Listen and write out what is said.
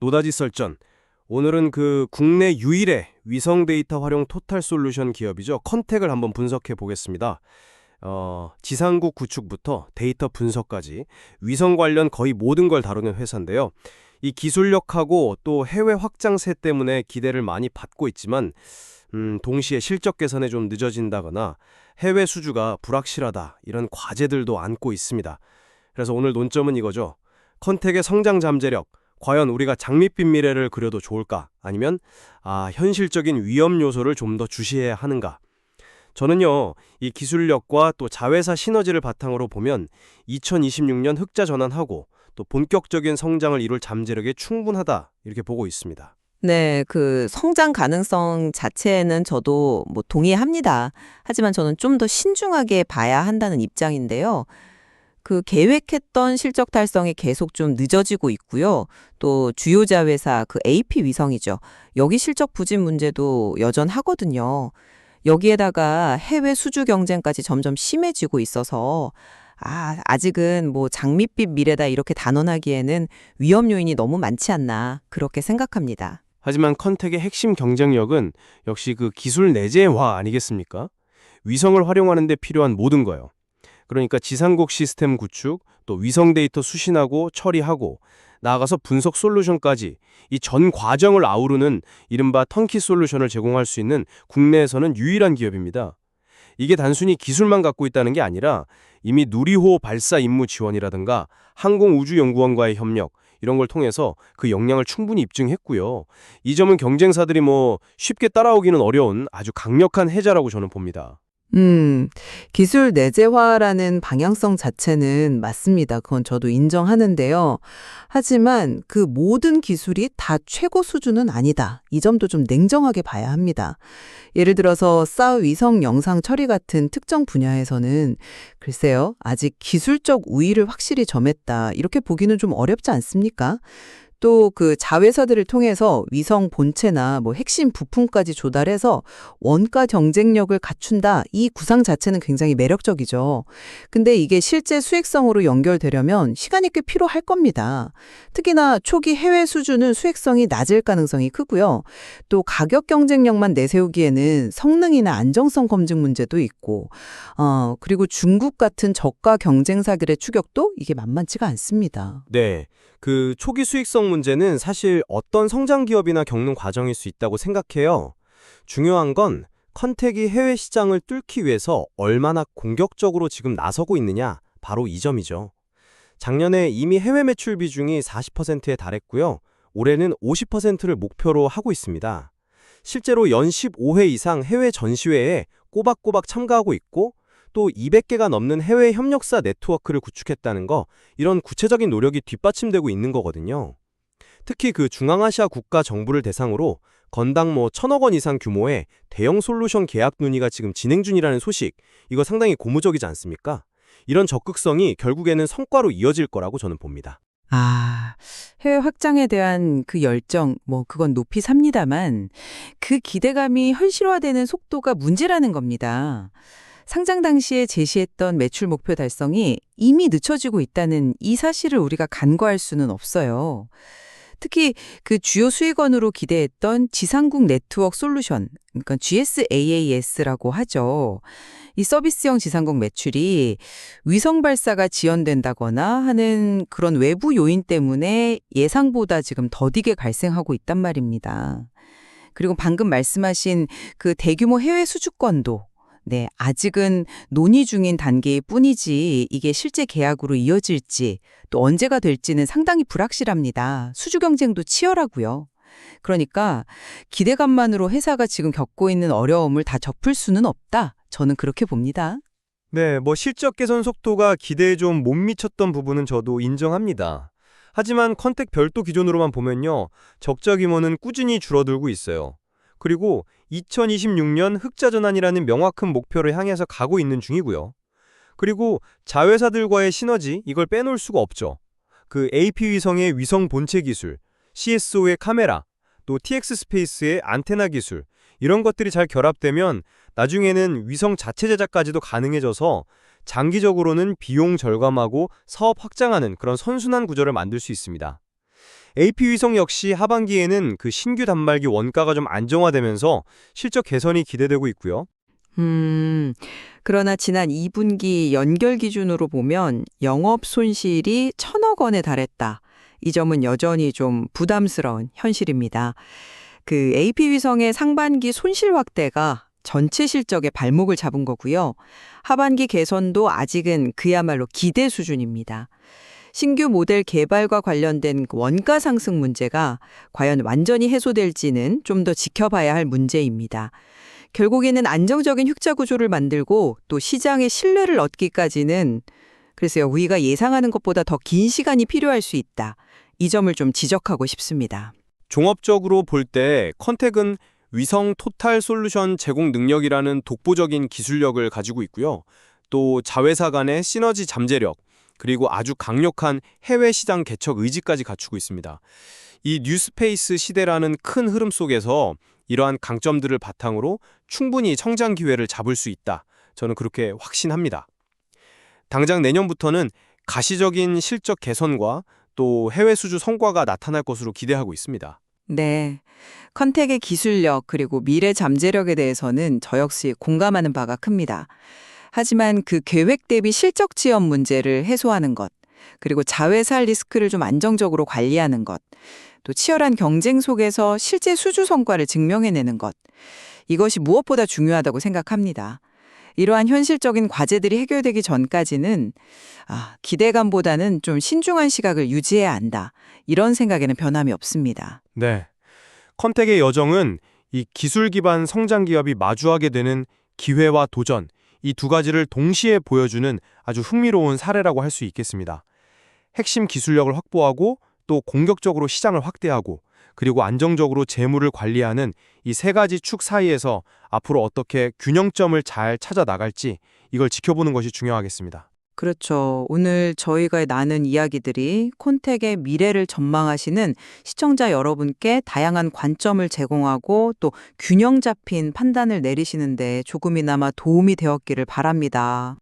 노다지 썰전. 오늘은 그 국내 유일의 위성 데이터 활용 토탈 솔루션 기업이죠. 컨택을 한번 분석해 보겠습니다. 지상국 구축부터 데이터 분석까지 위성 관련 거의 모든 걸 다루는 회사인데요. 이 기술력하고 또 해외 확장세 때문에 기대를 많이 받고 있지만 동시에 실적 개선에 좀 늦어진다거나 해외 수주가 불확실하다 이런 과제들도 안고 있습니다. 그래서 오늘 논점은 이거죠. 컨택의 성장 잠재력, 과연 우리가 장밋빛 미래를 그려도 좋을까? 아니면 현실적인 위험 요소를 좀 더 주시해야 하는가? 저는요, 이 기술력과 또 자회사 시너지를 바탕으로 보면 2026년 흑자 전환하고 또 본격적인 성장을 이룰 잠재력에 충분하다 이렇게 보고 있습니다. 네, 그 성장 가능성 자체는 저도 뭐 동의합니다. 하지만 저는 좀 더 신중하게 봐야 한다는 입장인데요. 그 계획했던 실적 달성이 계속 좀 늦어지고 있고요. 또 주요 자회사 그 AP 위성이죠. 여기 실적 부진 문제도 여전하거든요. 여기에다가 해외 수주 경쟁까지 점점 심해지고 있어서 아직은 뭐 장밋빛 미래다 이렇게 단언하기에는 위험 요인이 너무 많지 않나 그렇게 생각합니다. 하지만 컨택의 핵심 경쟁력은 역시 그 기술 내재화 아니겠습니까? 위성을 활용하는 데 필요한 모든 거요. 그러니까 지상국 시스템 구축, 또 위성 데이터 수신하고 처리하고 나아가서 분석 솔루션까지 이 전 과정을 아우르는 이른바 턴키 솔루션을 제공할 수 있는 국내에서는 유일한 기업입니다. 이게 단순히 기술만 갖고 있다는 게 아니라 이미 누리호 발사 임무 지원이라든가 항공우주연구원과의 협력 이런 걸 통해서 그 역량을 충분히 입증했고요. 이 점은 경쟁사들이 쉽게 따라오기는 어려운 아주 강력한 해자라고 저는 봅니다. 기술 내재화라는 방향성 자체는 맞습니다. 그건 저도 인정하는데요. 하지만 그 모든 기술이 다 최고 수준은 아니다. 이 점도 좀 냉정하게 봐야 합니다. 예를 들어서 사우 위성 영상 처리 같은 특정 분야에서는 글쎄요, 아직 기술적 우위를 확실히 점했다. 이렇게 보기는 좀 어렵지 않습니까? 또 그 자회사들을 통해서 위성 본체나 핵심 부품까지 조달해서 원가 경쟁력을 갖춘다. 이 구상 자체는 굉장히 매력적이죠. 근데 이게 실제 수익성으로 연결되려면 시간이 꽤 필요할 겁니다. 특히나 초기 해외 수주는 수익성이 낮을 가능성이 크고요. 또 가격 경쟁력만 내세우기에는 성능이나 안정성 검증 문제도 있고, 그리고 중국 같은 저가 경쟁사들의 추격도 이게 만만치가 않습니다. 네. 그 초기 수익성 문제는 사실 어떤 성장 기업이나 겪는 과정일 수 있다고 생각해요. 중요한 건 컨택이 해외 시장을 뚫기 위해서 얼마나 공격적으로 지금 나서고 있느냐, 바로 이 점이죠. 작년에 이미 해외 매출 비중이 40%에 달했고요. 올해는 50%를 목표로 하고 있습니다. 실제로 연 15회 이상 해외 전시회에 꼬박꼬박 참가하고 있고 또 200개가 넘는 해외 협력사 네트워크를 구축했다는 거, 이런 구체적인 노력이 뒷받침되고 있는 거거든요. 특히 그 중앙아시아 국가 정부를 대상으로 건당 1,000억 원 이상 규모의 대형 솔루션 계약 논의가 지금 진행 중이라는 소식, 이거 상당히 고무적이지 않습니까? 이런 적극성이 결국에는 성과로 이어질 거라고 저는 봅니다. 해외 확장에 대한 그 열정, 그건 높이 삽니다만 그 기대감이 현실화되는 속도가 문제라는 겁니다. 상장 당시에 제시했던 매출 목표 달성이 이미 늦춰지고 있다는 이 사실을 우리가 간과할 수는 없어요. 특히 그 주요 수익원으로 기대했던 지상국 네트워크 솔루션, 그러니까 GSAAS라고 하죠. 이 서비스형 지상국 매출이 위성 발사가 지연된다거나 하는 그런 외부 요인 때문에 예상보다 지금 더디게 발생하고 있단 말입니다. 그리고 방금 말씀하신 그 대규모 해외 수주권도 아직은 논의 중인 단계일 뿐이지 이게 실제 계약으로 이어질지 또 언제가 될지는 상당히 불확실합니다. 수주 경쟁도 치열하고요. 그러니까 기대감만으로 회사가 지금 겪고 있는 어려움을 다 덮을 수는 없다. 저는 그렇게 봅니다. 네, 실적 개선 속도가 기대에 좀 못 미쳤던 부분은 저도 인정합니다. 하지만 컨택 별도 기준으로만 보면요, 적자 규모는 꾸준히 줄어들고 있어요. 그리고 2026년 흑자 전환이라는 명확한 목표를 향해서 가고 있는 중이고요. 그리고 자회사들과의 시너지, 이걸 빼놓을 수가 없죠. 그 AP 위성의 위성 본체 기술, CSO의 카메라, 또 TX 스페이스의 안테나 기술, 이런 것들이 잘 결합되면 나중에는 위성 자체 제작까지도 가능해져서 장기적으로는 비용 절감하고 사업 확장하는 그런 선순환 구조를 만들 수 있습니다. AP위성 역시 하반기에는 그 신규 단말기 원가가 좀 안정화되면서 실적 개선이 기대되고 있고요. 그러나 지난 2분기 연결 기준으로 보면 영업 손실이 1,000억 원에 달했다. 이 점은 여전히 좀 부담스러운 현실입니다. 그 AP위성의 상반기 손실 확대가 전체 실적의 발목을 잡은 거고요. 하반기 개선도 아직은 그야말로 기대 수준입니다. 신규 모델 개발과 관련된 원가 상승 문제가 과연 완전히 해소될지는 좀 더 지켜봐야 할 문제입니다. 결국에는 안정적인 흑자 구조를 만들고 또 시장의 신뢰를 얻기까지는 글쎄요, 우리가 예상하는 것보다 더 긴 시간이 필요할 수 있다. 이 점을 좀 지적하고 싶습니다. 종합적으로 볼 때 컨택은 위성 토탈 솔루션 제공 능력이라는 독보적인 기술력을 가지고 있고요. 또 자회사 간의 시너지 잠재력, 그리고 아주 강력한 해외 시장 개척 의지까지 갖추고 있습니다. 이 뉴스페이스 시대라는 큰 흐름 속에서 이러한 강점들을 바탕으로 충분히 성장 기회를 잡을 수 있다. 저는 그렇게 확신합니다. 당장 내년부터는 가시적인 실적 개선과 또 해외 수주 성과가 나타날 것으로 기대하고 있습니다. 네. 컨택의 기술력 그리고 미래 잠재력에 대해서는 저 역시 공감하는 바가 큽니다. 하지만 그 계획 대비 실적 지연 문제를 해소하는 것, 그리고 자회사 리스크를 좀 안정적으로 관리하는 것, 또 치열한 경쟁 속에서 실제 수주 성과를 증명해내는 것, 이것이 무엇보다 중요하다고 생각합니다. 이러한 현실적인 과제들이 해결되기 전까지는 기대감보다는 좀 신중한 시각을 유지해야 한다. 이런 생각에는 변함이 없습니다. 네. 컨택의 여정은 이 기술 기반 성장 기업이 마주하게 되는 기회와 도전, 이 두 가지를 동시에 보여주는 아주 흥미로운 사례라고 할 수 있겠습니다. 핵심 기술력을 확보하고 또 공격적으로 시장을 확대하고 그리고 안정적으로 재무를 관리하는 이 세 가지 축 사이에서 앞으로 어떻게 균형점을 잘 찾아 나갈지 이걸 지켜보는 것이 중요하겠습니다. 그렇죠. 오늘 저희가 나눈 이야기들이 콘택의 미래를 전망하시는 시청자 여러분께 다양한 관점을 제공하고 또 균형 잡힌 판단을 내리시는데 조금이나마 도움이 되었기를 바랍니다.